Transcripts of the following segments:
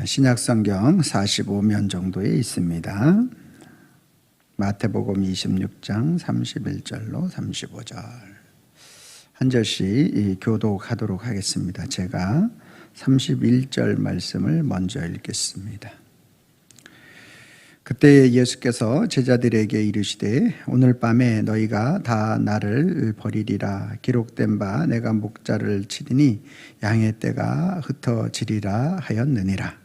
신약성경 45면 정도에 있습니다. 마태복음 26장 31절로 35절 한 절씩 교독하도록 하겠습니다. 제가 31절 말씀을 먼저 읽겠습니다. 그때 예수께서 제자들에게 이르시되 오늘 밤에 너희가 다 나를 버리리라. 기록된 바 내가 목자를 치리니 양의 떼가 흩어지리라 하였느니라.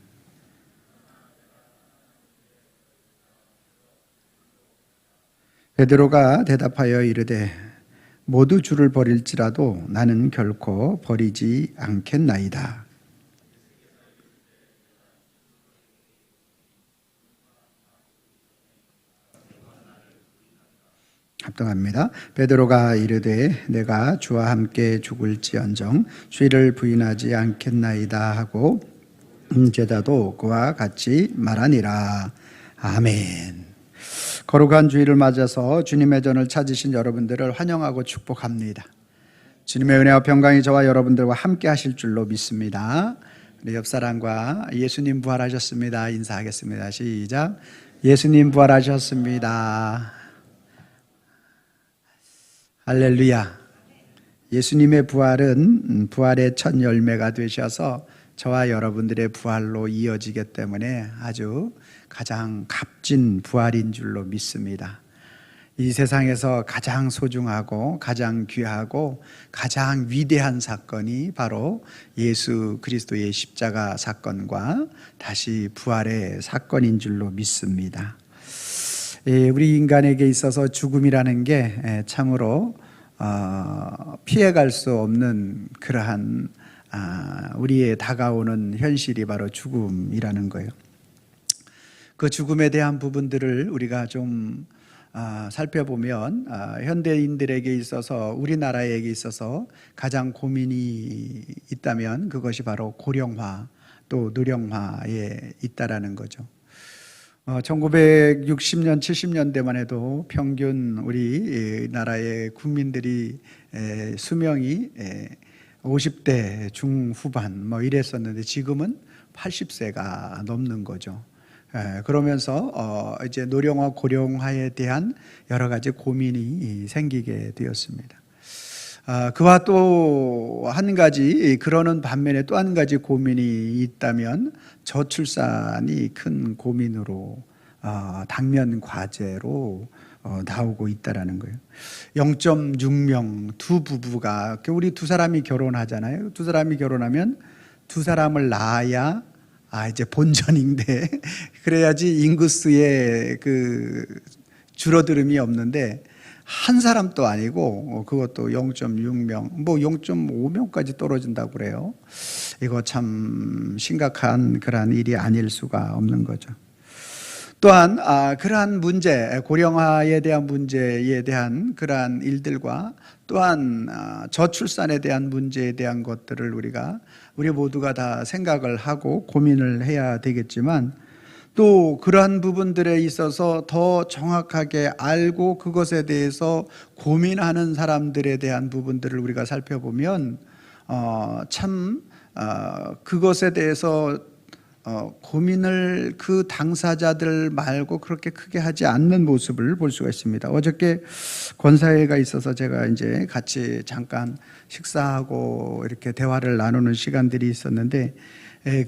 베드로가 대답하여 이르되 모두 주를 버릴지라도 나는 결코 버리지 않겠나이다. 합동합니다. 베드로가 이르되 내가 주와 함께 죽을지언정 주를 부인하지 않겠나이다 하고 제자도 그와 같이 말하니라. 아멘. 거룩한 주일을 맞아서 주님의 전을 찾으신 여러분들을 환영하고 축복합니다. 주님의 은혜와 평강이 저와 여러분들과 함께 하실 줄로 믿습니다. 우리 옆사람과 예수님 부활하셨습니다 인사하겠습니다. 시작. 예수님 부활하셨습니다. 할렐루야. 예수님의 부활은 부활의 첫 열매가 되셔서 저와 여러분들의 부활로 이어지기 때문에 아주 가장 값진 부활인 줄로 믿습니다. 이 세상에서 가장 소중하고 가장 귀하고 가장 위대한 사건이 바로 예수 그리스도의 십자가 사건과 다시 부활의 사건인 줄로 믿습니다. 우리 인간에게 있어서 죽음이라는 게 참으로 피해갈 수 없는 그러한 우리의 다가오는 현실이 바로 죽음이라는 거예요. 그 죽음에 대한 부분들을 우리가 좀 살펴보면 현대인들에게 있어서 우리나라에게 있어서 가장 고민이 있다면 그것이 바로 고령화 또 노령화에 있다라는 거죠. 1960년, 70년대만 해도 평균 우리나라의 국민들이 수명이 50대 중후반 이랬었는데 지금은 80세가 넘는 거죠. 그러면서 이제 노령화, 고령화에 대한 여러 가지 고민이 생기게 되었습니다. 그와 또 한 가지 그러는 반면에 또 한 가지 고민이 있다면 저출산이 큰 고민으로 당면 과제로 나오고 있다라는 거예요. 0.6명 두 부부가 우리 두 사람이 결혼하잖아요. 두 사람이 결혼하면 두 사람을 낳아야 이제 본전인데 그래야지 인구수의 그 줄어들음이 없는데 한 사람도 아니고 그것도 0.6명 0.5명까지 떨어진다고 그래요. 이거 참 심각한 그러한 일이 아닐 수가 없는 거죠. 또한 그러한 문제, 고령화에 대한 문제에 대한 그러한 일들과 또한 저출산에 대한 문제에 대한 것들을 우리 모두가 다 생각을 하고 고민을 해야 되겠지만 또 그러한 부분들에 있어서 더 정확하게 알고 그것에 대해서 고민하는 사람들에 대한 부분들을 우리가 살펴보면 참 그것에 대해서 고민을 그 당사자들 말고 그렇게 크게 하지 않는 모습을 볼 수가 있습니다. 어저께 권사회가 있어서 제가 이제 같이 잠깐 식사하고 이렇게 대화를 나누는 시간들이 있었는데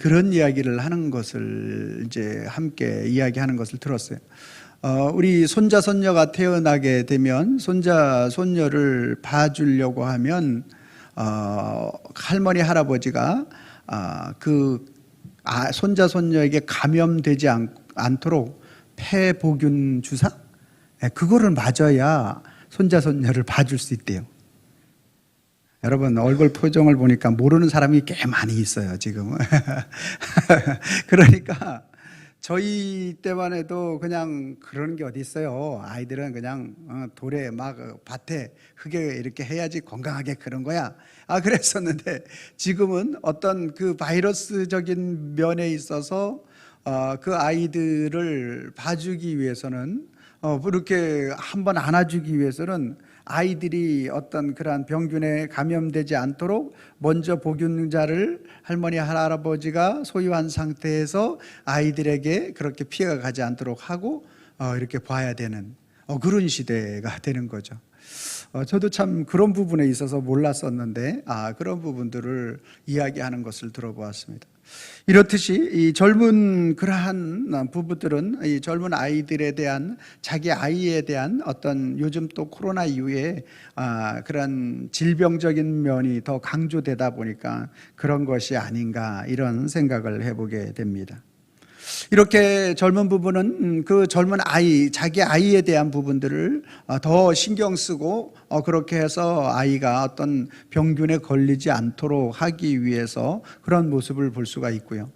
그런 이야기를 하는 것을 이제 함께 이야기하는 것을 들었어요. 우리 손자 손녀가 태어나게 되면 손자 손녀를 봐주려고 하면 할머니 할아버지가 그 손자 손녀에게 감염되지 않도록 폐보균 주사 그거를 맞아야 손자 손녀를 봐줄 수 있대요. 여러분 얼굴 표정을 보니까 모르는 사람이 꽤 많이 있어요 지금. 그러니까 저희 때만 해도 그냥 그런 게 어디 있어요. 아이들은 그냥 돌에 막 밭에 흙에 이렇게 해야지 건강하게 그런 거야. 그랬었는데 지금은 어떤 그 바이러스적인 면에 있어서 그 아이들을 봐주기 위해서는 그렇게 한번 안아주기 위해서는 아이들이 어떤 그러한 병균에 감염되지 않도록 먼저 복균자를 할머니 할아버지가 소유한 상태에서 아이들에게 그렇게 피해가 가지 않도록 하고 이렇게 봐야 되는 그런 시대가 되는 거죠. 저도 참 그런 부분에 있어서 몰랐었는데 그런 부분들을 이야기하는 것을 들어보았습니다. 이렇듯이 이 젊은 그러한 부부들은 이 젊은 아이들에 대한 자기 아이에 대한 어떤 요즘 또 코로나 이후에 그런 질병적인 면이 더 강조되다 보니까 그런 것이 아닌가 이런 생각을 해보게 됩니다. 이렇게 젊은 부부는 그 젊은 아이, 자기 아이에 대한 부분들을 더 신경 쓰고 그렇게 해서 아이가 어떤 병균에 걸리지 않도록 하기 위해서 그런 모습을 볼 수가 있고요.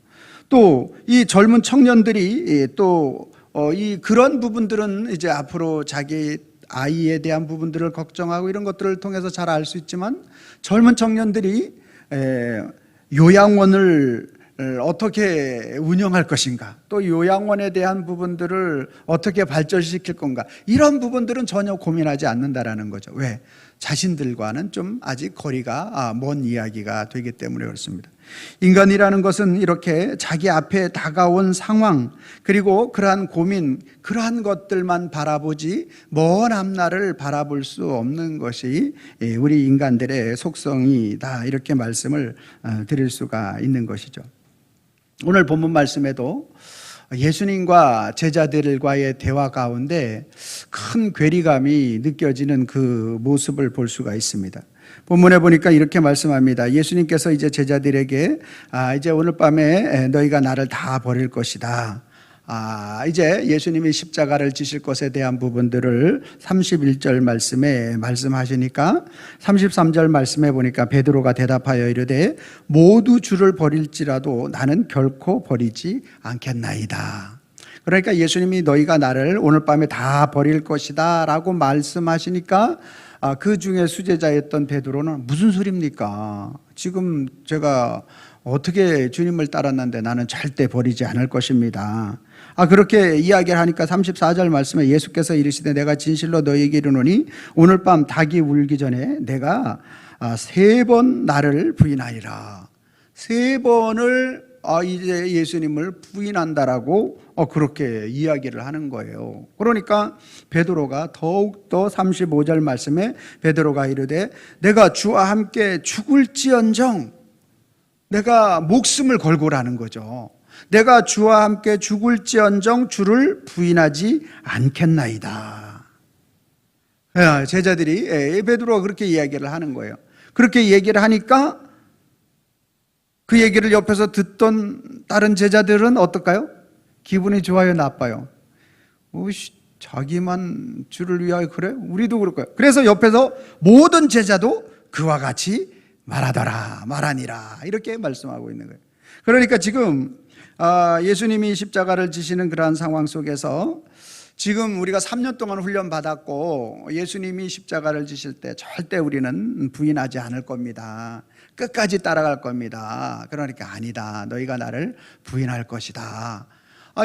또 이 젊은 청년들이 또 이 그런 부분들은 이제 앞으로 자기 아이에 대한 부분들을 걱정하고 이런 것들을 통해서 잘 알 수 있지만 젊은 청년들이 요양원을 어떻게 운영할 것인가, 또 요양원에 대한 부분들을 어떻게 발전시킬 건가, 이런 부분들은 전혀 고민하지 않는다라는 거죠. 왜? 자신들과는 좀 아직 거리가 먼 이야기가 되기 때문에 그렇습니다. 인간이라는 것은 이렇게 자기 앞에 다가온 상황, 그리고 그러한 고민, 그러한 것들만 바라보지 먼 앞날을 바라볼 수 없는 것이 우리 인간들의 속성이다, 이렇게 말씀을 드릴 수가 있는 것이죠. 오늘 본문 말씀에도 예수님과 제자들과의 대화 가운데 큰 괴리감이 느껴지는 그 모습을 볼 수가 있습니다. 본문에 보니까 이렇게 말씀합니다. 예수님께서 이제 제자들에게 이제 오늘 밤에 너희가 나를 다 버릴 것이다. 이제 예수님이 십자가를 지실 것에 대한 부분들을 31절 말씀에 말씀하시니까 33절 말씀에 보니까 베드로가 대답하여 이르되 모두 주를 버릴지라도 나는 결코 버리지 않겠나이다. 그러니까 예수님이 너희가 나를 오늘 밤에 다 버릴 것이다 라고 말씀하시니까 그 중에 수제자였던 베드로는 무슨 소리입니까? 지금 제가 어떻게 주님을 따랐는데 나는 절대 버리지 않을 것입니다. 그렇게 이야기를 하니까 34절 말씀에 예수께서 이르시되 내가 진실로 너희에게 이르노니 오늘 밤 닭이 울기 전에 내가 3번 나를 부인하리라. 3번을 이제 예수님을 부인한다라고 그렇게 이야기를 하는 거예요. 그러니까 베드로가 더욱더 35절 말씀에 베드로가 이르되 내가 주와 함께 죽을지언정, 내가 목숨을 걸고라는 거죠. 내가 주와 함께 죽을지언정 주를 부인하지 않겠나이다. 제자들이 베드로가 그렇게 이야기를 하는 거예요. 그렇게 얘기를 하니까 그 얘기를 옆에서 듣던 다른 제자들은 어떨까요? 기분이 좋아요, 나빠요? 자기만 주를 위하여 그래? 우리도 그럴 거예요. 그래서 옆에서 모든 제자도 그와 같이 말하니라 이렇게 말씀하고 있는 거예요. 그러니까 지금 예수님이 십자가를 지시는 그러한 상황 속에서 지금 우리가 3년 동안 훈련 받았고 예수님이 십자가를 지실 때 절대 우리는 부인하지 않을 겁니다. 끝까지 따라갈 겁니다. 그러니까 아니다, 너희가 나를 부인할 것이다,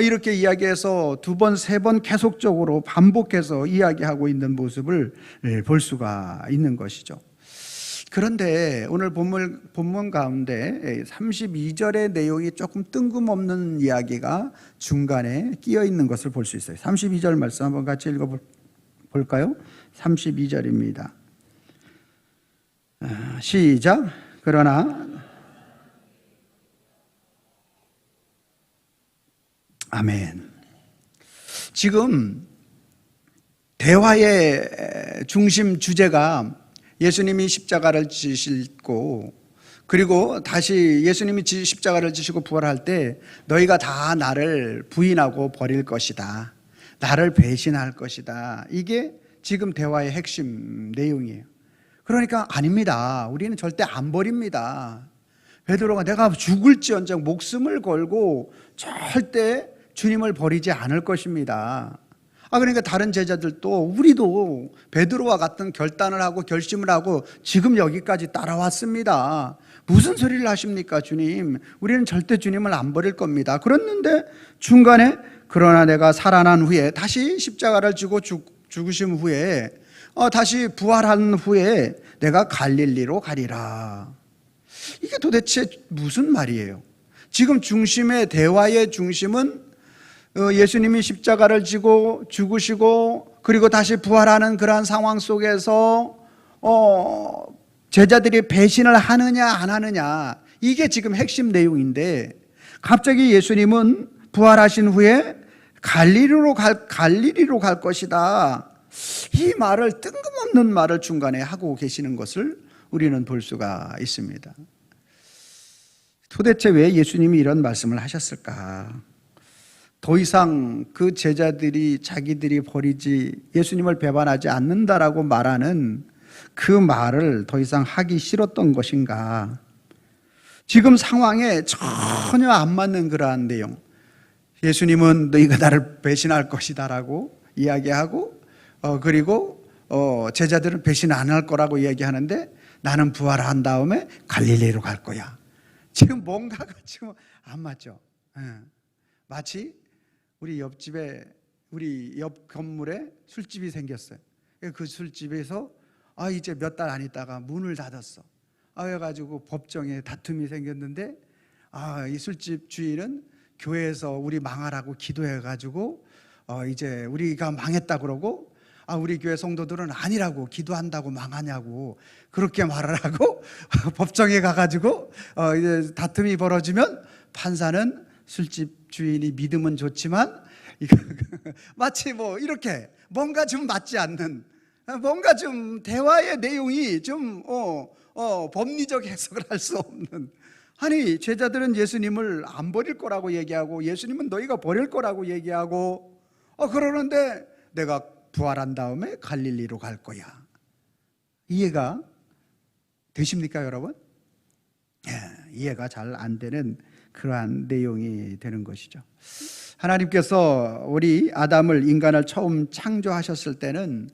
이렇게 이야기해서 2번, 3번 계속적으로 반복해서 이야기하고 있는 모습을 볼 수가 있는 것이죠. 그런데 오늘 본문 가운데 32절의 내용이 조금 뜬금없는 이야기가 중간에 끼어 있는 것을 볼 수 있어요. 32절 말씀 한번 같이 읽어볼까요? 32절입니다. 시작. 그러나 아멘. 지금 대화의 중심 주제가 예수님이 십자가를 지시고, 그리고 다시 예수님이 십자가를 지시고 부활할 때 너희가 다 나를 부인하고 버릴 것이다, 나를 배신할 것이다, 이게 지금 대화의 핵심 내용이에요. 그러니까 아닙니다, 우리는 절대 안 버립니다. 베드로가 내가 죽을지언정 목숨을 걸고 절대 주님을 버리지 않을 것입니다. 그러니까 다른 제자들도 우리도 베드로와 같은 결단을 하고 결심을 하고 지금 여기까지 따라왔습니다. 무슨 소리를 하십니까, 주님? 우리는 절대 주님을 안 버릴 겁니다. 그랬는데 중간에 그러나 내가 살아난 후에, 다시 십자가를 지고 죽으심 후에 다시 부활한 후에 내가 갈릴리로 가리라. 이게 도대체 무슨 말이에요? 지금 중심의 대화의 중심은 예수님이 십자가를 지고 죽으시고 그리고 다시 부활하는 그러한 상황 속에서 제자들이 배신을 하느냐 안 하느냐, 이게 지금 핵심 내용인데, 갑자기 예수님은 부활하신 후에 갈릴리로 갈 것이다, 이 말을, 뜬금없는 말을 중간에 하고 계시는 것을 우리는 볼 수가 있습니다. 도대체 왜 예수님이 이런 말씀을 하셨을까? 더 이상 그 제자들이 자기들이 버리지, 예수님을 배반하지 않는다라고 말하는 그 말을 더 이상 하기 싫었던 것인가? 지금 상황에 전혀 안 맞는 그러한 내용, 예수님은 너희가 나를 배신할 것이다 라고 이야기하고, 그리고 제자들은 배신 안 할 거라고 이야기하는데, 나는 부활한 다음에 갈릴리로 갈 거야. 지금 뭔가가 지금 안 맞죠. 마치 우리 옆집에, 우리 옆 건물에 술집이 생겼어요. 그 술집에서 이제 몇 달 안 있다가 문을 닫았어. 그래가지고 법정에 다툼이 생겼는데, 이 술집 주인은 교회에서 우리 망하라고 기도해가지고 이제 우리가 망했다 그러고, 우리 교회 성도들은 아니라고, 기도한다고 망하냐고 그렇게 말을 하고 법정에 가가지고 이제 다툼이 벌어지면 판사는 술집 주인이 믿으면 좋지만 마치 뭐 이렇게 뭔가 좀 맞지 않는, 뭔가 좀 대화의 내용이 좀 법리적 해석을 할 수 없는, 아니 제자들은 예수님을 안 버릴 거라고 얘기하고 예수님은 너희가 버릴 거라고 얘기하고 그러는데 내가 부활한 다음에 갈릴리로 갈 거야. 이해가 되십니까 여러분? 이해가 잘 안 되는 그러한 내용이 되는 것이죠. 하나님께서 우리 아담을, 인간을 처음 창조하셨을 때는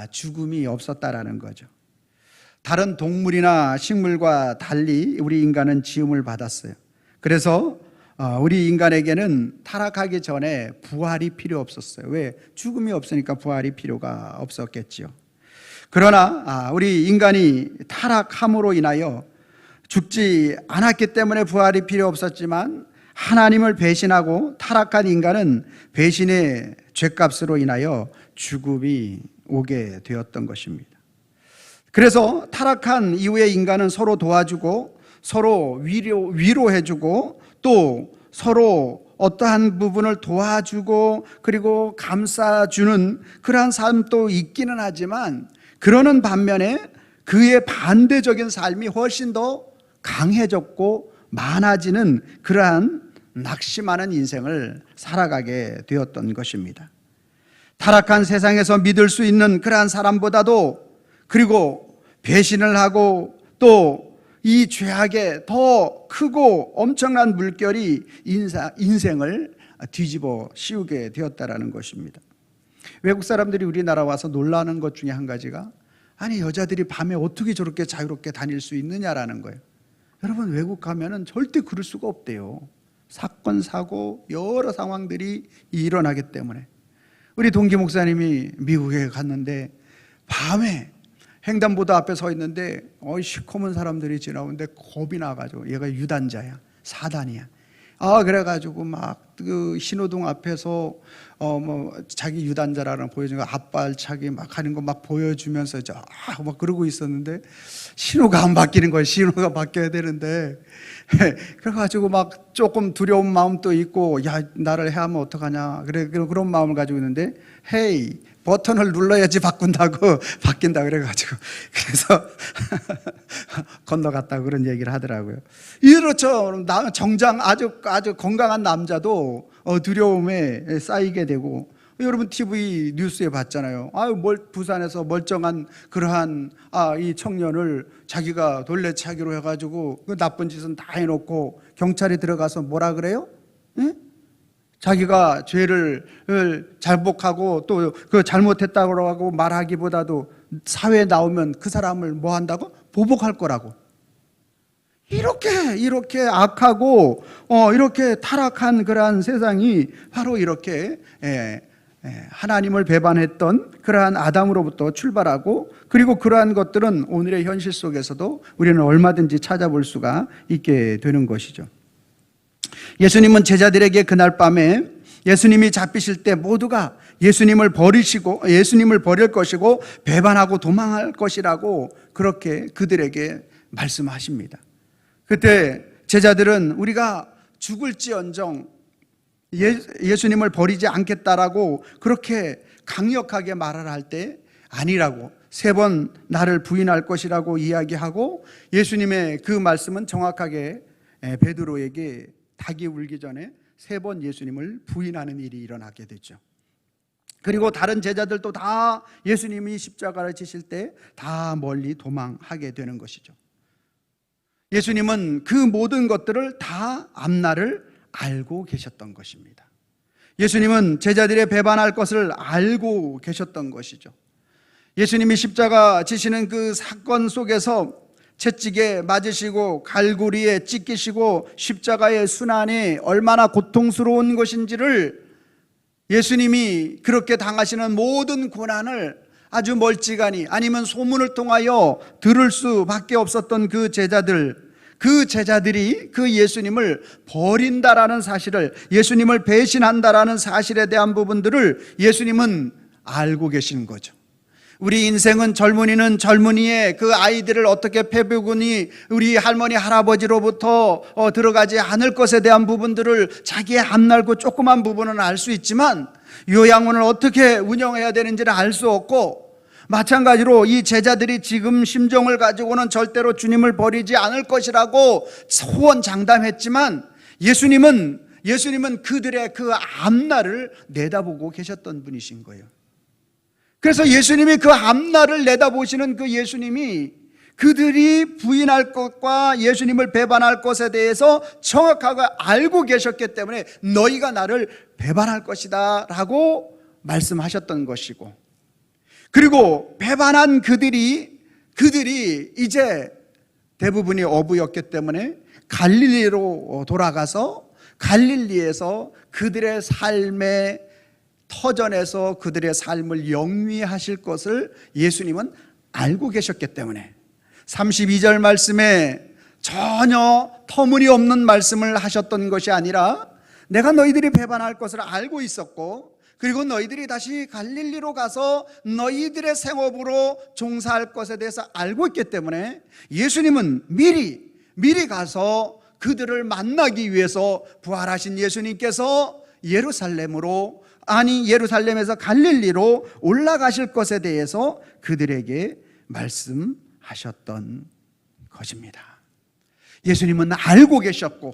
죽음이 없었다라는 거죠. 다른 동물이나 식물과 달리 우리 인간은 지음을 받았어요. 그래서 우리 인간에게는 타락하기 전에 부활이 필요 없었어요. 왜? 죽음이 없으니까 부활이 필요가 없었겠지요. 그러나 우리 인간이 타락함으로 인하여 죽지 않았기 때문에 부활이 필요 없었지만, 하나님을 배신하고 타락한 인간은 배신의 죄값으로 인하여 죽음이 오게 되었던 것입니다. 그래서 타락한 이후에 인간은 서로 도와주고 서로 위로해주고 또 서로 어떠한 부분을 도와주고 그리고 감싸주는 그러한 삶도 있기는 하지만, 그러는 반면에 그의 반대적인 삶이 훨씬 더 강해졌고 많아지는 그러한 낙심하는 인생을 살아가게 되었던 것입니다. 타락한 세상에서 믿을 수 있는 그러한 사람보다도, 그리고 배신을 하고 또 이 죄악에 더 크고 엄청난 물결이 인생을 뒤집어 씌우게 되었다라는 것입니다. 외국 사람들이 우리나라 와서 놀라는 것 중에 한 가지가, 아니 여자들이 밤에 어떻게 저렇게 자유롭게 다닐 수 있느냐라는 거예요. 여러분, 외국 가면은 절대 그럴 수가 없대요. 사건 사고 여러 상황들이 일어나기 때문에. 우리 동기 목사님이 미국에 갔는데 밤에 횡단보도 앞에 서 있는데 시커먼 사람들이 지나오는데 겁이 나가지고, 얘가 유단자야, 사단이야. 그래가지고 막 그 신호등 앞에서 자기 유단자라는 보여주는 거, 앞발차기 막 하는 거 막 보여주면서 막 그러고 있었는데, 신호가 안 바뀌는 거예요. 신호가 바뀌어야 되는데. 그래가지고 막 조금 두려운 마음도 있고, 야 나를 해하면 어떡하냐, 그런 마음을 가지고 있는데, 헤이 버튼을 눌러야지 바뀐다 그래가지고, 그래서 건너갔다고 그런 얘기를 하더라고요. 이렇죠. 정장 아주 건강한 남자도 두려움에 쌓이게 되고, 여러분 TV 뉴스에 봤잖아요. 부산에서 멀쩡한 그러한 이 청년을 자기가 돌레차기로 해가지고 그 나쁜 짓은 다 해놓고 경찰에 들어가서 뭐라 그래요? 예? 자기가 죄를 잘복하고 또 그 잘못했다고 하고 말하기보다도 사회에 나오면 그 사람을 뭐 한다고? 보복할 거라고. 이렇게 악하고 이렇게 타락한 그러한 세상이 바로 이렇게 하나님을 배반했던 그러한 아담으로부터 출발하고, 그리고 그러한 것들은 오늘의 현실 속에서도 우리는 얼마든지 찾아볼 수가 있게 되는 것이죠. 예수님은 제자들에게 그날 밤에 예수님이 잡히실 때 모두가 예수님을 버릴 것이고 배반하고 도망할 것이라고 그렇게 그들에게 말씀하십니다. 그때 제자들은 우리가 죽을지언정 예수님을 버리지 않겠다라고 그렇게 강력하게 말을 할 때 아니라고, 3번 나를 부인할 것이라고 이야기하고, 예수님의 그 말씀은 정확하게 베드로에게 닭이 울기 전에 3번 예수님을 부인하는 일이 일어나게 되죠. 그리고 다른 제자들도 다 예수님이 십자가를 지실 때 다 멀리 도망하게 되는 것이죠. 예수님은 그 모든 것들을 다 앞날을 알고 계셨던 것입니다. 예수님은 제자들의 배반할 것을 알고 계셨던 것이죠. 예수님이 십자가 지시는 그 사건 속에서 채찍에 맞으시고 갈고리에 찢기시고 십자가의 순환이 얼마나 고통스러운 것인지를, 예수님이 그렇게 당하시는 모든 고난을 아주 멀찌감이, 아니면 소문을 통하여 들을 수밖에 없었던 그 제자들이 그 예수님을 버린다라는 사실을, 예수님을 배신한다라는 사실에 대한 부분들을 예수님은 알고 계신 거죠. 우리 인생은, 젊은이는 젊은이의 그 아이들을 어떻게 패배군이 우리 할머니 할아버지로부터 들어가지 않을 것에 대한 부분들을, 자기의 앞날고 조그만 부분은 알 수 있지만 요양원을 어떻게 운영해야 되는지를 알 수 없고, 마찬가지로 이 제자들이 지금 심정을 가지고는 절대로 주님을 버리지 않을 것이라고 호언장담했지만 예수님은 그들의 그 앞날을 내다보고 계셨던 분이신 거예요. 그래서 예수님이 그 앞날을 내다보시는 그 예수님이 그들이 부인할 것과 예수님을 배반할 것에 대해서 정확하게 알고 계셨기 때문에 너희가 나를 배반할 것이다 라고 말씀하셨던 것이고, 그리고 배반한 그들이 이제 대부분이 어부였기 때문에 갈릴리로 돌아가서 갈릴리에서 그들의 삶의 터전에서 그들의 삶을 영위하실 것을 예수님은 알고 계셨기 때문에 32절 말씀에 전혀 터무니없는 말씀을 하셨던 것이 아니라, 내가 너희들이 배반할 것을 알고 있었고, 그리고 너희들이 다시 갈릴리로 가서 너희들의 생업으로 종사할 것에 대해서 알고 있기 때문에 예수님은 미리 가서 그들을 만나기 위해서 부활하신 예수님께서 예루살렘에서 갈릴리로 올라가실 것에 대해서 그들에게 말씀하셨던 것입니다. 예수님은 알고 계셨고,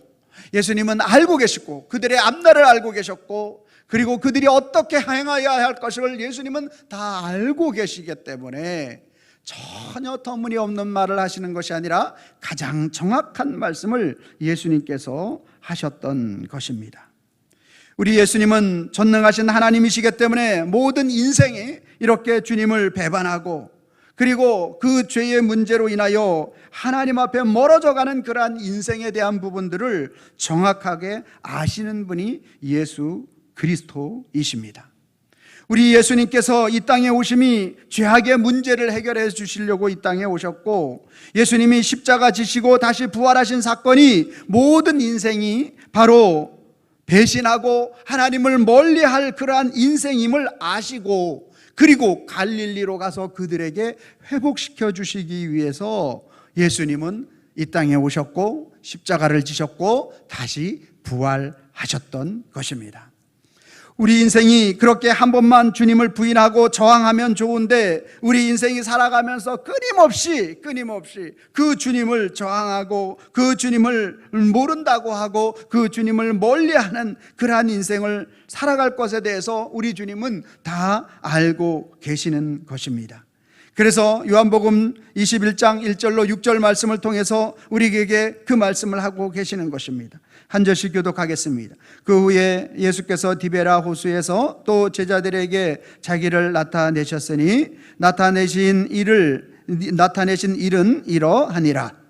그들의 앞날을 알고 계셨고, 그리고 그들이 어떻게 행하여야 할 것을 예수님은 다 알고 계시기 때문에 전혀 터무니없는 말을 하시는 것이 아니라 가장 정확한 말씀을 예수님께서 하셨던 것입니다. 우리 예수님은 전능하신 하나님이시기 때문에 모든 인생이 이렇게 주님을 배반하고, 그리고 그 죄의 문제로 인하여 하나님 앞에 멀어져가는 그러한 인생에 대한 부분들을 정확하게 아시는 분이 예수 그리스도이십니다. 우리 예수님께서 이 땅에 오심이 죄악의 문제를 해결해 주시려고 이 땅에 오셨고, 예수님이 십자가 지시고 다시 부활하신 사건이 모든 인생이 바로 배신하고 하나님을 멀리할 그러한 인생임을 아시고, 그리고 갈릴리로 가서 그들에게 회복시켜 주시기 위해서 예수님은 이 땅에 오셨고 십자가를 지셨고 다시 부활하셨던 것입니다. 우리 인생이 그렇게 한 번만 주님을 부인하고 저항하면 좋은데, 우리 인생이 살아가면서 끊임없이 그 주님을 저항하고 그 주님을 모른다고 하고 그 주님을 멀리하는 그러한 인생을 살아갈 것에 대해서 우리 주님은 다 알고 계시는 것입니다. 그래서 요한복음 21장 1절로 6절 말씀을 통해서 우리에게 그 말씀을 하고 계시는 것입니다. 한 절씩 교독하겠습니다. 그 후에 예수께서 디베라 호수에서 또 제자들에게 자기를 나타내셨으니 나타내신 일은 이러하니라.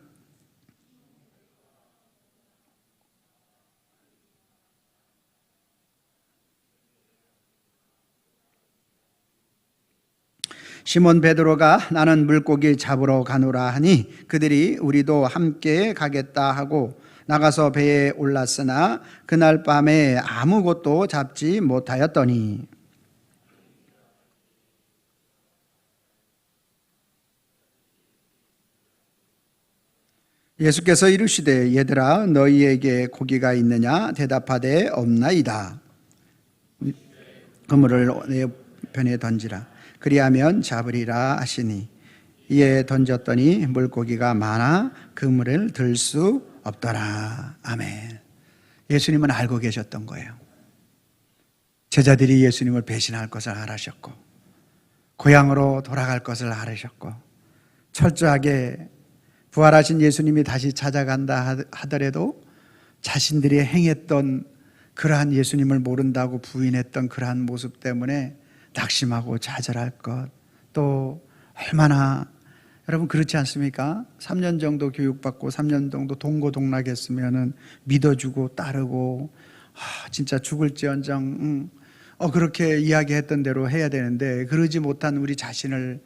시몬 베드로가 나는 물고기 잡으러 가노라 하니 그들이 우리도 함께 가겠다 하고 나가서 배에 올랐으나 그날 밤에 아무것도 잡지 못하였더니 예수께서 이르시되 얘들아 너희에게 고기가 있느냐 대답하되 없나이다. 그물을 내 편에 던지라 그리하면 잡으리라 하시니 이에 던졌더니 물고기가 많아 그물을 들 수 없더라. 아멘. 예수님은 알고 계셨던 거예요. 제자들이 예수님을 배신할 것을 알으셨고 고향으로 돌아갈 것을 알으셨고 철저하게 부활하신 예수님이 다시 찾아간다 하더라도 자신들이 행했던 그러한 예수님을 모른다고 부인했던 그러한 모습 때문에 낙심하고 좌절할 것, 또 얼마나 여러분 그렇지 않습니까? 3년 정도 교육받고 3년 정도 동고동락했으면 믿어주고 따르고 진짜 죽을지언정 그렇게 이야기했던 대로 해야 되는데 그러지 못한 우리 자신을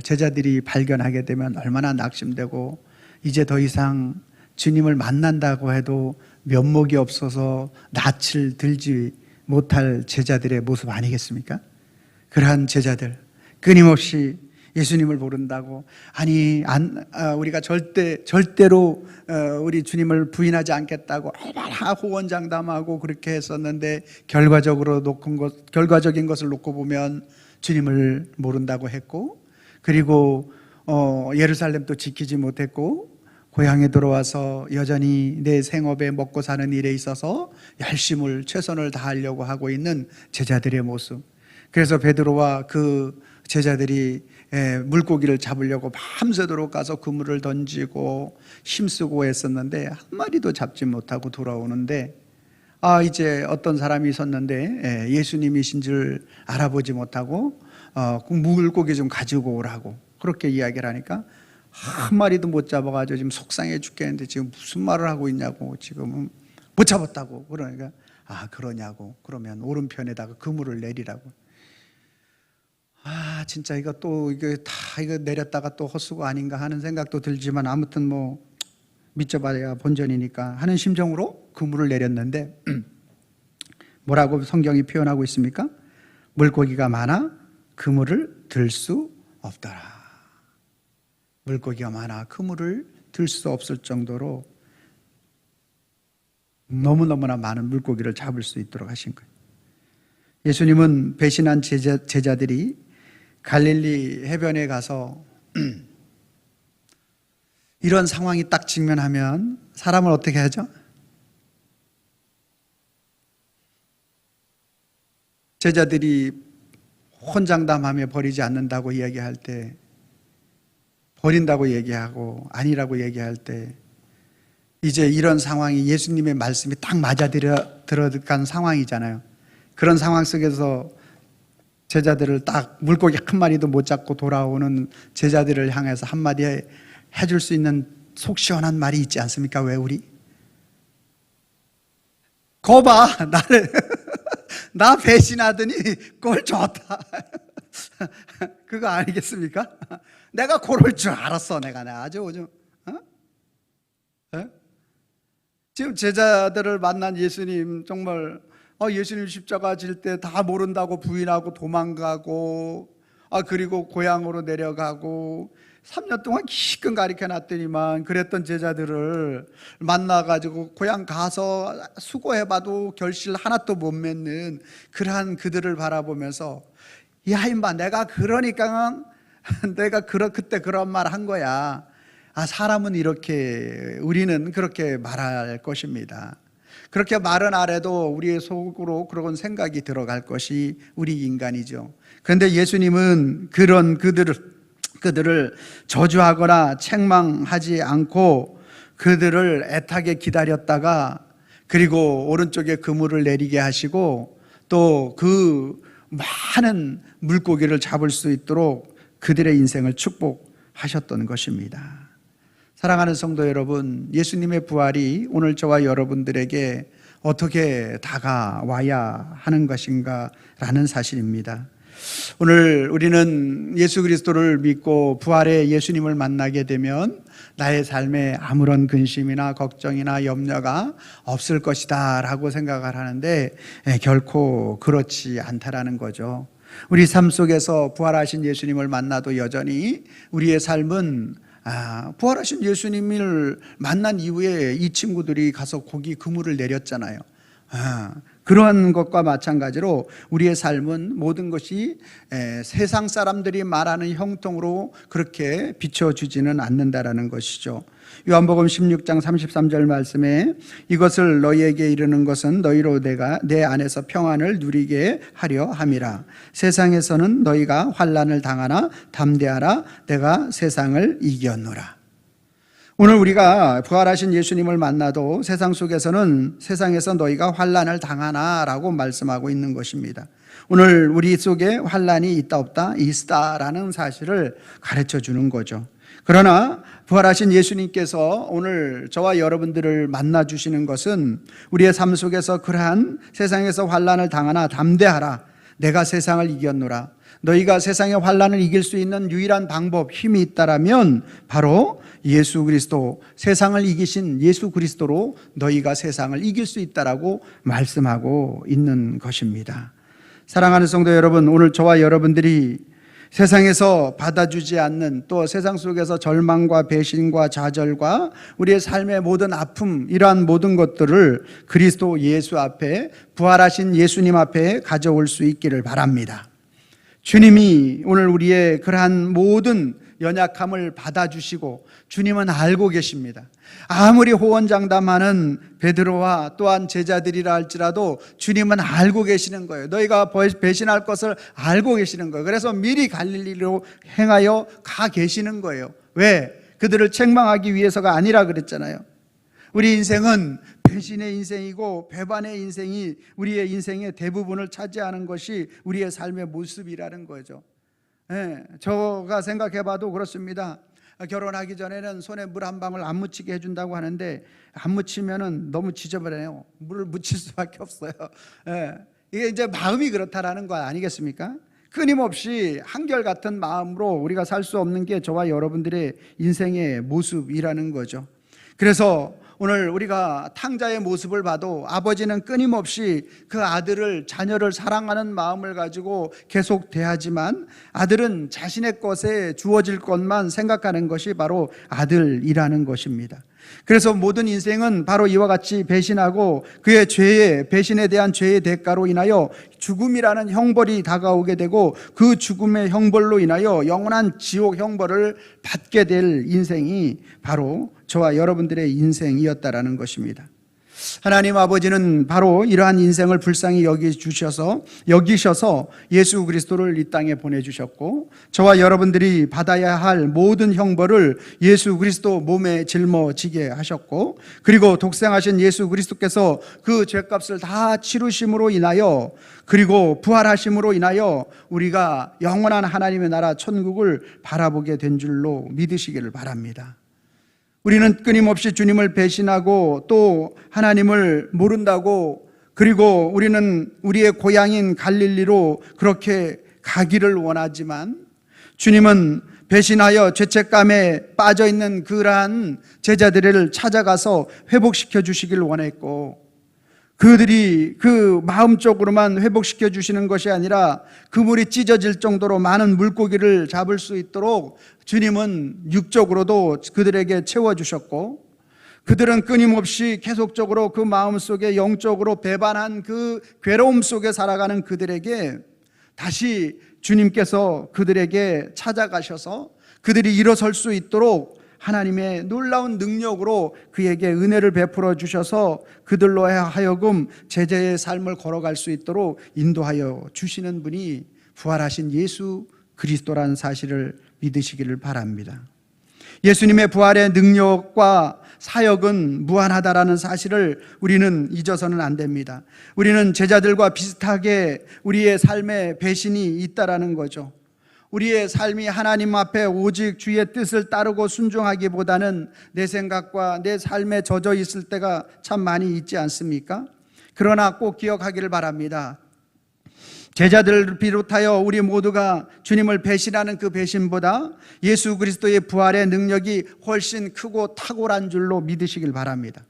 제자들이 발견하게 되면 얼마나 낙심되고 이제 더 이상 주님을 만난다고 해도 면목이 없어서 낯을 들지 못할 제자들의 모습 아니겠습니까? 그러한 제자들 끊임없이 예수님을 모른다고 우리가 절대로 우리 주님을 부인하지 않겠다고 얼마나 호언장담하고 그렇게 했었는데 결과적인 것을 놓고 보면 주님을 모른다고 했고 그리고 예루살렘도 지키지 못했고 고향에 들어와서 여전히 내 생업에 먹고 사는 일에 있어서 최선을 다하려고 하고 있는 제자들의 모습. 그래서 베드로와 그 제자들이 물고기를 잡으려고 밤새도록 가서 그물을 던지고 힘쓰고 했었는데 한 마리도 잡지 못하고 돌아오는데 이제 어떤 사람이 있었는데 예수님이신 줄 알아보지 못하고 그 물고기 좀 가지고 오라고 그렇게 이야기를 하니까 한 마리도 못 잡아가지고 지금 속상해 죽겠는데 지금 무슨 말을 하고 있냐고 지금은 못 잡았다고 그러니까 그러냐고 그러면 오른편에다가 그물을 내리라고 진짜 이거 내렸다가 또 헛수고 아닌가 하는 생각도 들지만 아무튼 믿져봐야 본전이니까 하는 심정으로 그물을 내렸는데 뭐라고 성경이 표현하고 있습니까? 물고기가 많아 그물을 들 수 없더라. 물고기가 많아 그물을 들 수 없을 정도로 너무너무나 많은 물고기를 잡을 수 있도록 하신 거예요. 예수님은 배신한 제자들이 갈릴리 해변에 가서 이런 상황이 딱 직면하면 사람을 어떻게 하죠? 제자들이 혼장담하며 버리지 않는다고 이야기할 때 버린다고 얘기하고 아니라고 얘기할 때 이제 이런 상황이 예수님의 말씀이 딱 맞아 들어간 상황이잖아요. 그런 상황 속에서 제자들을 딱 물고기 한 마리도 못 잡고 돌아오는 제자들을 향해서 한마디 해줄 수 있는 속 시원한 말이 있지 않습니까? 왜 우리? 거봐 나 배신하더니 꼴 좋다 그거 아니겠습니까? 내가 그럴 줄 알았어. 내가 아주 요즘 지금 제자들을 만난 예수님 정말 예수님 십자가 질 때 다 모른다고 부인하고 도망가고 그리고 고향으로 내려가고 3년 동안 기껏 가르쳐 놨더니만 그랬던 제자들을 만나가지고 고향 가서 수고해봐도 결실 하나도 못 맺는 그러한 그들을 바라보면서 야 임마 내가 그러니까 내가 그때 그런 말 한 거야. 사람은 우리는 그렇게 말할 것입니다. 그렇게 말은 안 해도 우리의 속으로 그런 생각이 들어갈 것이 우리 인간이죠. 그런데 예수님은 그런 그들을 저주하거나 책망하지 않고 그들을 애타게 기다렸다가 그리고 오른쪽에 그물을 내리게 하시고 또 그 많은 물고기를 잡을 수 있도록 그들의 인생을 축복하셨던 것입니다. 사랑하는 성도 여러분, 예수님의 부활이 오늘 저와 여러분들에게 어떻게 다가와야 하는 것인가 라는 사실입니다. 오늘 우리는 예수 그리스도를 믿고 부활의 예수님을 만나게 되면 나의 삶에 아무런 근심이나 걱정이나 염려가 없을 것이다 라고 생각을 하는데 결코 그렇지 않다라는 거죠. 우리 삶 속에서 부활하신 예수님을 만나도 여전히 우리의 삶은 부활하신 예수님을 만난 이후에 이 친구들이 가서 고기 그물을 내렸잖아요. 그러한 것과 마찬가지로 우리의 삶은 모든 것이 세상 사람들이 말하는 형통으로 그렇게 비춰주지는 않는다라는 것이죠. 요한복음 16장 33절 말씀에 이것을 너희에게 이르는 것은 너희로 내가 내 안에서 평안을 누리게 하려 함이라. 세상에서는 너희가 환난을 당하나 담대하라. 내가 세상을 이겼노라. 오늘 우리가 부활하신 예수님을 만나도 세상 속에서는 세상에서 너희가 환난을 당하나 라고 말씀하고 있는 것입니다. 오늘 우리 속에 환난이 있다 없다 있다라는 사실을 가르쳐 주는 거죠. 그러나 부활하신 예수님께서 오늘 저와 여러분들을 만나 주시는 것은 우리의 삶 속에서 그러한 세상에서 환난을 당하나 담대하라. 내가 세상을 이겼노라. 너희가 세상의 환난을 이길 수 있는 유일한 방법, 힘이 있다라면 바로 예수 그리스도, 세상을 이기신 예수 그리스도로 너희가 세상을 이길 수 있다라고 말씀하고 있는 것입니다. 사랑하는 성도 여러분, 오늘 저와 여러분들이 세상에서 받아주지 않는, 또 세상 속에서 절망과 배신과 좌절과 우리의 삶의 모든 아픔, 이러한 모든 것들을 그리스도 예수 앞에, 부활하신 예수님 앞에 가져올 수 있기를 바랍니다. 주님이 오늘 우리의 그러한 모든 연약함을 받아주시고 주님은 알고 계십니다. 아무리 호언장담하는 베드로와 또한 제자들이라 할지라도 주님은 알고 계시는 거예요. 너희가 배신할 것을 알고 계시는 거예요. 그래서 미리 갈릴리로 행하여 가 계시는 거예요. 왜? 그들을 책망하기 위해서가 아니라 그랬잖아요. 우리 인생은 배신의 인생이고 배반의 인생이 우리의 인생의 대부분을 차지하는 것이 우리의 삶의 모습이라는 거죠. 저가 생각해봐도 그렇습니다. 결혼하기 전에는 손에 물 한 방울 안 묻히게 해준다고 하는데 안 묻히면은 너무 지저분해요. 물을 묻힐 수밖에 없어요. 이게 이제 마음이 그렇다라는 거 아니겠습니까? 끊임없이 한결같은 마음으로 우리가 살 수 없는 게 저와 여러분들의 인생의 모습이라는 거죠. 그래서 오늘 우리가 탕자의 모습을 봐도 아버지는 끊임없이 그 아들을, 자녀를 사랑하는 마음을 가지고 계속 대하지만 아들은 자신의 것에 주어질 것만 생각하는 것이 바로 아들이라는 것입니다. 그래서 모든 인생은 바로 이와 같이 배신하고 그의 죄의, 배신에 대한 죄의 대가로 인하여 죽음이라는 형벌이 다가오게 되고 그 죽음의 형벌로 인하여 영원한 지옥 형벌을 받게 될 인생이 바로 저와 여러분들의 인생이었다라는 것입니다. 하나님 아버지는 바로 이러한 인생을 불쌍히 여기셔서 예수 그리스도를 이 땅에 보내주셨고 저와 여러분들이 받아야 할 모든 형벌을 예수 그리스도 몸에 짊어지게 하셨고 그리고 독생하신 예수 그리스도께서 그 죄값을 다 치르심으로 인하여 그리고 부활하심으로 인하여 우리가 영원한 하나님의 나라 천국을 바라보게 된 줄로 믿으시기를 바랍니다. 우리는 끊임없이 주님을 배신하고 또 하나님을 모른다고 그리고 우리는 우리의 고향인 갈릴리로 그렇게 가기를 원하지만 주님은 배신하여 죄책감에 빠져 있는 그러한 제자들을 찾아가서 회복시켜 주시길 원했고 그들이 그 마음적으로만 회복시켜 주시는 것이 아니라 그물이 찢어질 정도로 많은 물고기를 잡을 수 있도록 주님은 육적으로도 그들에게 채워주셨고 그들은 끊임없이 계속적으로 그 마음속에 영적으로 배반한 그 괴로움 속에 살아가는 그들에게 다시 주님께서 그들에게 찾아가셔서 그들이 일어설 수 있도록 하나님의 놀라운 능력으로 그에게 은혜를 베풀어 주셔서 그들로 하여금 제자의 삶을 걸어갈 수 있도록 인도하여 주시는 분이 부활하신 예수 그리스도라는 사실을 믿으시기를 바랍니다. 예수님의 부활의 능력과 사역은 무한하다라는 사실을 우리는 잊어서는 안 됩니다. 우리는 제자들과 비슷하게 우리의 삶에 배신이 있다라는 거죠. 우리의 삶이 하나님 앞에 오직 주의 뜻을 따르고 순종하기보다는 내 생각과 내 삶에 젖어 있을 때가 참 많이 있지 않습니까? 그러나 꼭 기억하기를 바랍니다. 제자들을 비롯하여 우리 모두가 주님을 배신하는 그 배신보다 예수 그리스도의 부활의 능력이 훨씬 크고 탁월한 줄로 믿으시길 바랍니다.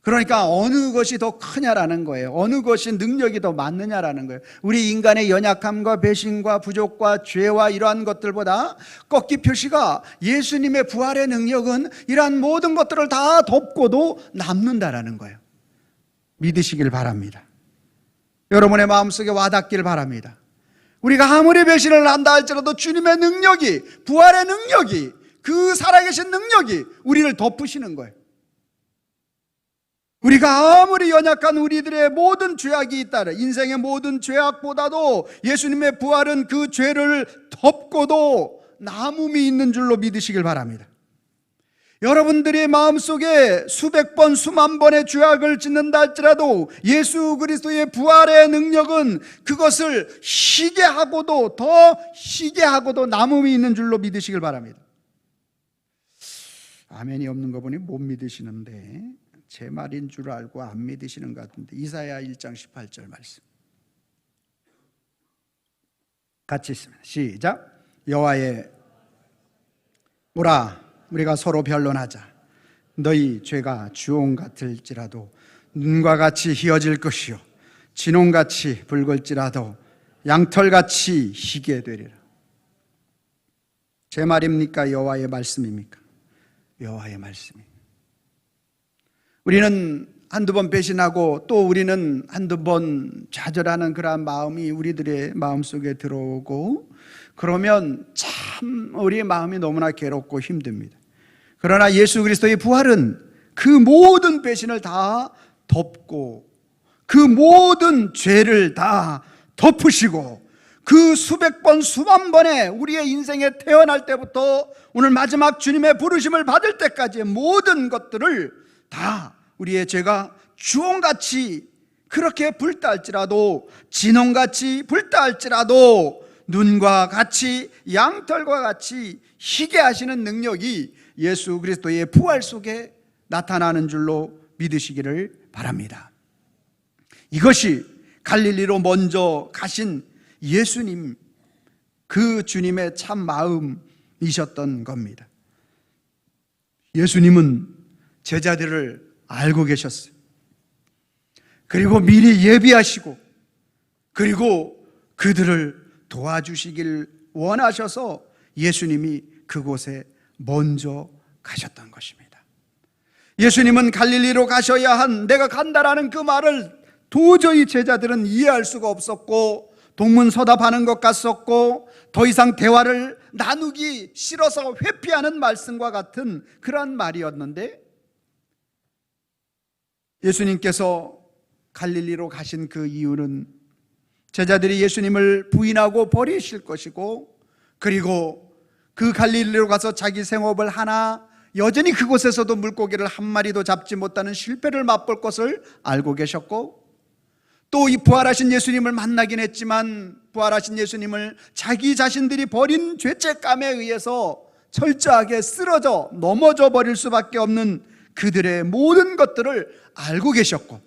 그러니까 어느 것이 더 크냐라는 거예요. 어느 것이 능력이 더 많느냐라는 거예요. 우리 인간의 연약함과 배신과 부족과 죄와 이러한 것들보다 꺾기 표시가 예수님의 부활의 능력은 이러한 모든 것들을 다 덮고도 남는다라는 거예요. 믿으시길 바랍니다. 여러분의 마음속에 와닿길 바랍니다. 우리가 아무리 배신을 한다 할지라도 주님의 능력이, 부활의 능력이, 그 살아계신 능력이 우리를 덮으시는 거예요. 우리가 아무리 연약한 우리들의 모든 죄악이 있다, 인생의 모든 죄악보다도 예수님의 부활은 그 죄를 덮고도 남음이 있는 줄로 믿으시길 바랍니다. 여러분들의 마음속에 수백 번, 수만 번의 죄악을 짓는다 할지라도 예수 그리스도의 부활의 능력은 그것을 희게 하고도, 더 희게 하고도 남음이 있는 줄로 믿으시길 바랍니다. 아멘이 없는 거 보니 못 믿으시는데 제 말인 줄 알고 안 믿으시는 것 같은데, 이사야 1장 18절 말씀 같이 있습니다. 시작. 여호와의 오라, 우리가 서로 변론하자. 너희 죄가 주홍 같을지라도 눈과 같이 희어질 것이요 진홍같이 붉을지라도 양털같이 희게 되리라. 제 말입니까? 여호와의 말씀입니까? 여호와의 말씀입니다. 우리는 한두 번 배신하고 또 우리는 한두 번 좌절하는 그러한 마음이 우리들의 마음속에 들어오고, 그러면 참 우리의 마음이 너무나 괴롭고 힘듭니다. 그러나 예수 그리스도의 부활은 그 모든 배신을 다 덮고 그 모든 죄를 다 덮으시고, 그 수백 번 수만 번의 우리의 인생에 태어날 때부터 오늘 마지막 주님의 부르심을 받을 때까지의 모든 것들을 다 우리의 죄가 주홍같이 그렇게 붉다 할지라도, 진홍같이 붉다 할지라도 눈과 같이 양털과 같이 희게 하시는 능력이 예수 그리스도의 부활 속에 나타나는 줄로 믿으시기를 바랍니다. 이것이 갈릴리로 먼저 가신 예수님, 그 주님의 참 마음이셨던 겁니다. 예수님은 제자들을 알고 계셨어요. 그리고 미리 예비하시고, 그리고 그들을 도와주시길 원하셔서 예수님이 그곳에 먼저 가셨던 것입니다. 예수님은 갈릴리로 가셔야 한, 내가 간다라는 그 말을 도저히 제자들은 이해할 수가 없었고, 동문서답하는 것 같았고, 더 이상 대화를 나누기 싫어서 회피하는 말씀과 같은 그런 말이었는데, 예수님께서 갈릴리로 가신 그 이유는 제자들이 예수님을 부인하고 버리실 것이고, 그리고 그 갈릴리로 가서 자기 생업을 하나 여전히 그곳에서도 물고기를 한 마리도 잡지 못하는 실패를 맛볼 것을 알고 계셨고, 또 이 부활하신 예수님을 만나긴 했지만 부활하신 예수님을 자기 자신들이 버린 죄책감에 의해서 철저하게 쓰러져 넘어져 버릴 수밖에 없는 그들의 모든 것들을 알고 계셨고,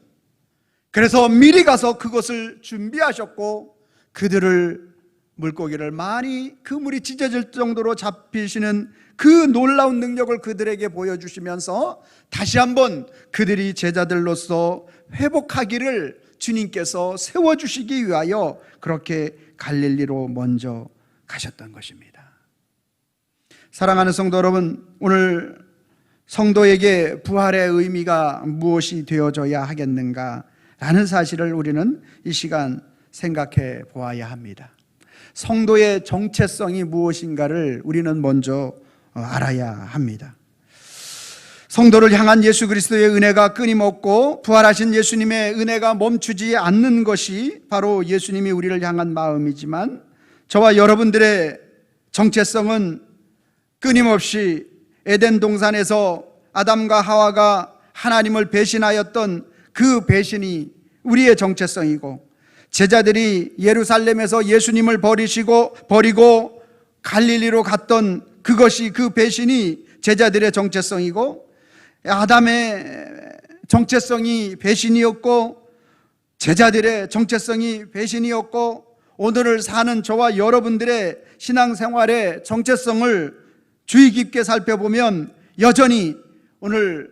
그래서 미리 가서 그것을 준비하셨고, 그들을 물고기를 많이, 그 물이 찢어질 정도로 잡히시는 그 놀라운 능력을 그들에게 보여주시면서 다시 한번 그들이 제자들로서 회복하기를 주님께서 세워주시기 위하여 그렇게 갈릴리로 먼저 가셨던 것입니다. 사랑하는 성도 여러분, 오늘 성도에게 부활의 의미가 무엇이 되어져야 하겠는가 라는 사실을 우리는 이 시간 생각해 보아야 합니다. 성도의 정체성이 무엇인가를 우리는 먼저 알아야 합니다. 성도를 향한 예수 그리스도의 은혜가 끊임없고 부활하신 예수님의 은혜가 멈추지 않는 것이 바로 예수님이 우리를 향한 마음이지만, 저와 여러분들의 정체성은 끊임없이 에덴 동산에서 아담과 하와가 하나님을 배신하였던 그 배신이 우리의 정체성이고, 제자들이 예루살렘에서 예수님을 버리고 갈릴리로 갔던 그것이, 그 배신이 제자들의 정체성이고, 아담의 정체성이 배신이었고 제자들의 정체성이 배신이었고, 오늘을 사는 저와 여러분들의 신앙생활의 정체성을 주의 깊게 살펴보면 여전히 오늘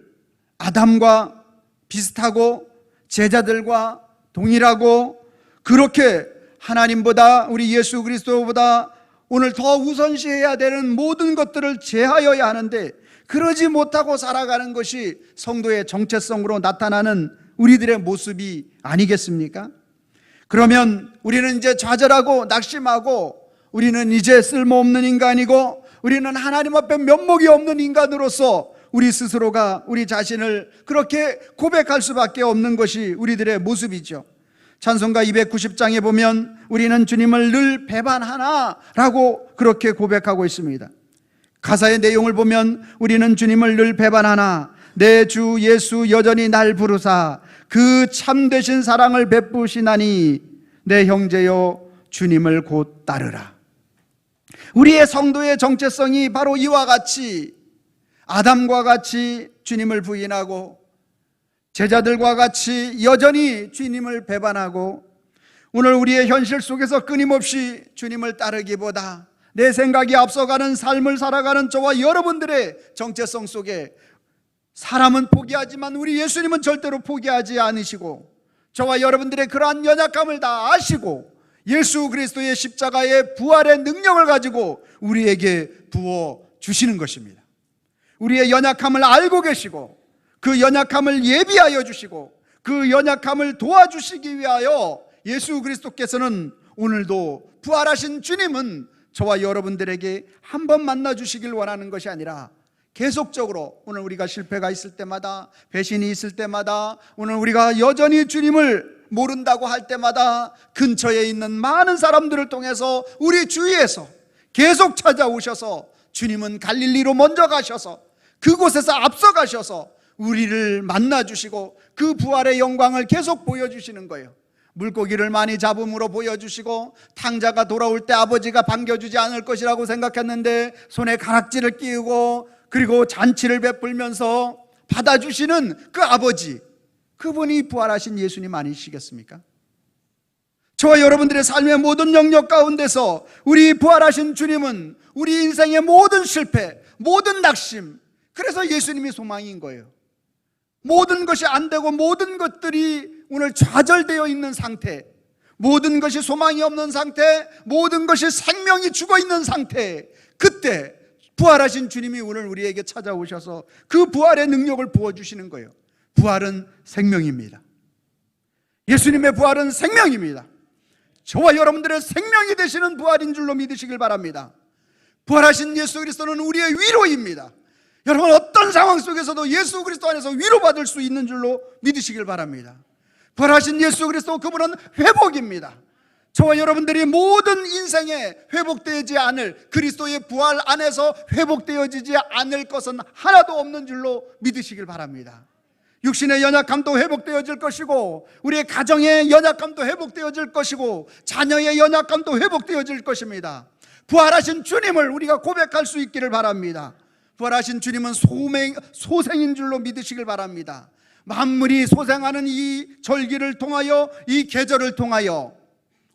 아담과 비슷하고 제자들과 동일하고 그렇게 하나님보다 우리 예수 그리스도보다 오늘 더 우선시해야 되는 모든 것들을 제하여야 하는데 그러지 못하고 살아가는 것이 성도의 정체성으로 나타나는 우리들의 모습이 아니겠습니까? 그러면 우리는 이제 좌절하고 낙심하고 우리는 이제 쓸모없는 인간이고 우리는 하나님 앞에 면목이 없는 인간으로서 우리 스스로가 우리 자신을 그렇게 고백할 수밖에 없는 것이 우리들의 모습이죠. 찬송가 290장에 보면 우리는 주님을 늘 배반하나 라고 그렇게 고백하고 있습니다. 가사의 내용을 보면 우리는 주님을 늘 배반하나 내 주 예수 여전히 날 부르사 그 참되신 사랑을 베푸시나니 내 형제여 주님을 곧 따르라. 우리의 성도의 정체성이 바로 이와 같이 아담과 같이 주님을 부인하고 제자들과 같이 여전히 주님을 배반하고 오늘 우리의 현실 속에서 끊임없이 주님을 따르기보다 내 생각이 앞서가는 삶을 살아가는 저와 여러분들의 정체성 속에 사람은 포기하지만 우리 예수님은 절대로 포기하지 않으시고 저와 여러분들의 그러한 연약함을 다 아시고 예수 그리스도의 십자가의 부활의 능력을 가지고 우리에게 부어주시는 것입니다. 우리의 연약함을 알고 계시고 그 연약함을 예비하여 주시고 그 연약함을 도와주시기 위하여 예수 그리스도께서는 오늘도 부활하신 주님은 저와 여러분들에게 한 번 만나 주시길 원하는 것이 아니라 계속적으로 오늘 우리가 실패가 있을 때마다 배신이 있을 때마다 오늘 우리가 여전히 주님을 모른다고 할 때마다 근처에 있는 많은 사람들을 통해서 우리 주위에서 계속 찾아오셔서 주님은 갈릴리로 먼저 가셔서 그곳에서 앞서 가셔서 우리를 만나주시고 그 부활의 영광을 계속 보여주시는 거예요. 물고기를 많이 잡음으로 보여주시고 탕자가 돌아올 때 아버지가 반겨주지 않을 것이라고 생각했는데 손에 가락지를 끼우고 그리고 잔치를 베풀면서 받아주시는 그 아버지, 그분이 부활하신 예수님 아니시겠습니까? 저와 여러분들의 삶의 모든 영역 가운데서 우리 부활하신 주님은 우리 인생의 모든 실패, 모든 낙심, 그래서 예수님이 소망인 거예요. 모든 것이 안 되고 모든 것들이 오늘 좌절되어 있는 상태, 모든 것이 소망이 없는 상태, 모든 것이 생명이 죽어 있는 상태, 그때 부활하신 주님이 오늘 우리에게 찾아오셔서 그 부활의 능력을 부어주시는 거예요. 부활은 생명입니다. 예수님의 부활은 생명입니다. 저와 여러분들의 생명이 되시는 부활인 줄로 믿으시길 바랍니다. 부활하신 예수 그리스도는 우리의 위로입니다. 여러분 어떤 상황 속에서도 예수 그리스도 안에서 위로받을 수 있는 줄로 믿으시길 바랍니다. 부활하신 예수 그리스도, 그분은 회복입니다. 저와 여러분들이 모든 인생에 회복되지 않을, 그리스도의 부활 안에서 회복되어지지 않을 것은 하나도 없는 줄로 믿으시길 바랍니다. 육신의 연약함도 회복되어질 것이고 우리의 가정의 연약함도 회복되어질 것이고 자녀의 연약함도 회복되어질 것입니다. 부활하신 주님을 우리가 고백할 수 있기를 바랍니다. 부활하신 주님은 소생인 줄로 믿으시길 바랍니다. 만물이 소생하는 이 절기를 통하여, 이 계절을 통하여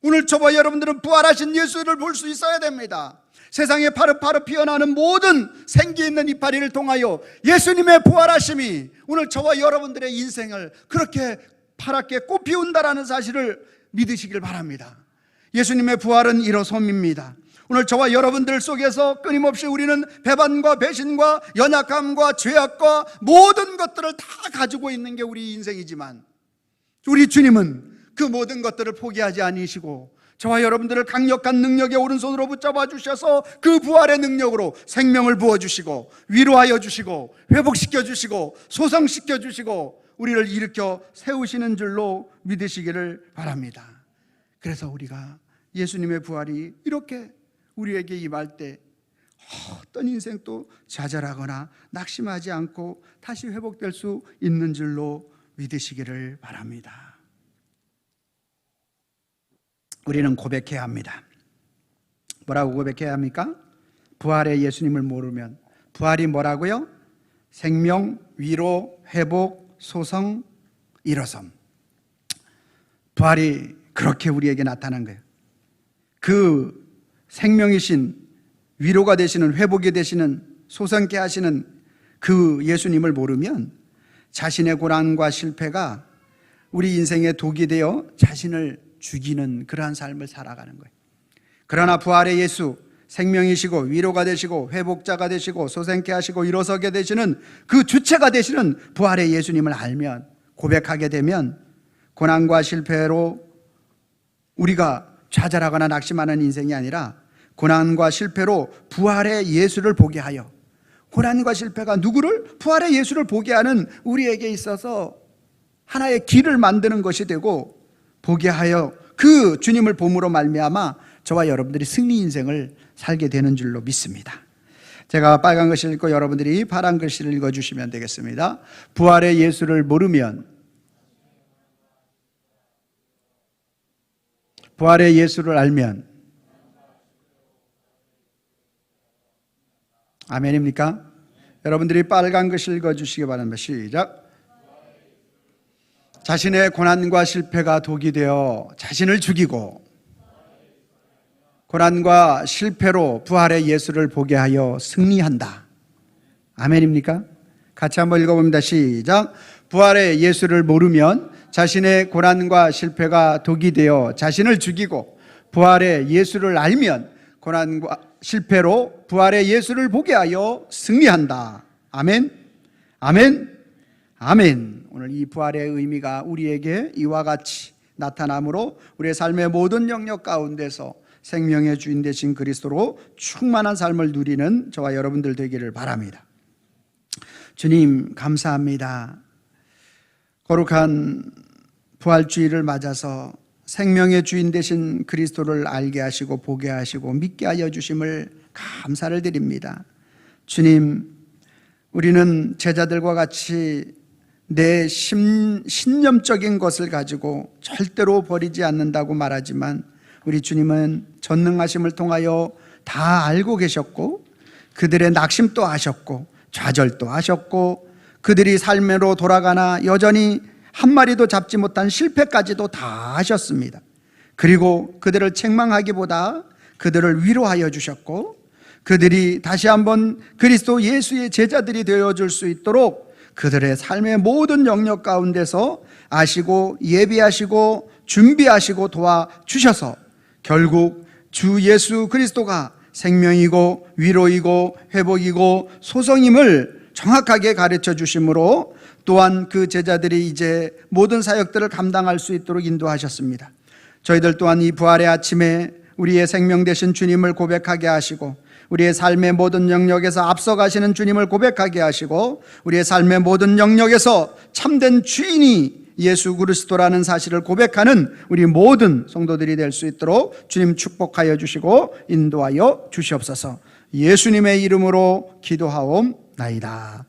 오늘 저와 여러분들은 부활하신 예수를 볼 수 있어야 됩니다. 세상에 파릇파릇 피어나는 모든 생기 있는 이파리를 통하여 예수님의 부활하심이 오늘 저와 여러분들의 인생을 그렇게 파랗게 꽃피운다라는 사실을 믿으시길 바랍니다. 예수님의 부활은 일어섬입니다. 오늘 저와 여러분들 속에서 끊임없이 우리는 배반과 배신과 연약함과 죄악과 모든 것들을 다 가지고 있는 게 우리 인생이지만 우리 주님은 그 모든 것들을 포기하지 않으시고 저와 여러분들을 강력한 능력의 오른손으로 붙잡아 주셔서 그 부활의 능력으로 생명을 부어주시고 위로하여 주시고 회복시켜 주시고 소성시켜 주시고 우리를 일으켜 세우시는 줄로 믿으시기를 바랍니다. 그래서 우리가 예수님의 부활이 이렇게 우리에게 임할 때 어떤 인생도 좌절하거나 낙심하지 않고 다시 회복될 수 있는 줄로 믿으시기를 바랍니다. 우리는 고백해야 합니다. 뭐라고 고백해야 합니까? 부활의 예수님을 모르면, 부활이 뭐라고요? 생명, 위로, 회복, 소성, 일어섬. 부활이 그렇게 우리에게 나타난 거예요. 그 생명이신, 위로가 되시는, 회복이 되시는, 소생케 하시는 그 예수님을 모르면 자신의 고난과 실패가 우리 인생의 독이 되어 자신을 죽이는 그러한 삶을 살아가는 거예요. 그러나 부활의 예수, 생명이시고 위로가 되시고 회복자가 되시고 소생케 하시고 일어서게 되시는 그 주체가 되시는 부활의 예수님을 알면, 고백하게 되면 고난과 실패로 우리가 좌절하거나 낙심하는 인생이 아니라 고난과 실패로 부활의 예수를 보게 하여, 고난과 실패가 누구를? 부활의 예수를 보게 하는 우리에게 있어서 하나의 길을 만드는 것이 되고, 보게 하여 그 주님을 봄으로 말미암아 저와 여러분들이 승리 인생을 살게 되는 줄로 믿습니다. 제가 빨간 글씨를 읽고 여러분들이 파란 글씨를 읽어주시면 되겠습니다. 부활의 예수를 모르면, 부활의 예수를 알면, 아멘입니까? 여러분들이 빨간 글씨 읽어주시기 바랍니다. 시작. 자신의 고난과 실패가 독이 되어 자신을 죽이고 고난과 실패로 부활의 예수를 보게 하여 승리한다. 아멘입니까? 같이 한번 읽어봅니다. 시작. 부활의 예수를 모르면 자신의 고난과 실패가 독이 되어 자신을 죽이고 부활의 예수를 알면 고난과 실패로 부활의 예수를 보게 하여 승리한다. 아멘. 아멘. 아멘. 오늘 이 부활의 의미가 우리에게 이와 같이 나타나므로 우리의 삶의 모든 영역 가운데서 생명의 주인 되신 그리스도로 충만한 삶을 누리는 저와 여러분들 되기를 바랍니다. 주님 감사합니다. 거룩한 부활주의를 맞아서 생명의 주인 되신 그리스도를 알게 하시고 보게 하시고 믿게 하여 주심을 감사를 드립니다. 주님, 우리는 제자들과 같이 내 신념적인 것을 가지고 절대로 버리지 않는다고 말하지만 우리 주님은 전능하심을 통하여 다 알고 계셨고 그들의 낙심도 하셨고 좌절도 하셨고 그들이 삶으로 돌아가나 여전히 한 마리도 잡지 못한 실패까지도 다 하셨습니다. 그리고 그들을 책망하기보다 그들을 위로하여 주셨고 그들이 다시 한번 그리스도 예수의 제자들이 되어줄 수 있도록 그들의 삶의 모든 영역 가운데서 아시고 예비하시고 준비하시고 도와주셔서 결국 주 예수 그리스도가 생명이고 위로이고 회복이고 소성임을 정확하게 가르쳐 주심으로 또한 그 제자들이 이제 모든 사역들을 감당할 수 있도록 인도하셨습니다. 저희들 또한 이 부활의 아침에 우리의 생명 되신 주님을 고백하게 하시고 우리의 삶의 모든 영역에서 앞서가시는 주님을 고백하게 하시고 우리의 삶의 모든 영역에서 참된 주인이 예수 그리스도라는 사실을 고백하는 우리 모든 성도들이 될 수 있도록 주님 축복하여 주시고 인도하여 주시옵소서. 예수님의 이름으로 기도하옵나이다.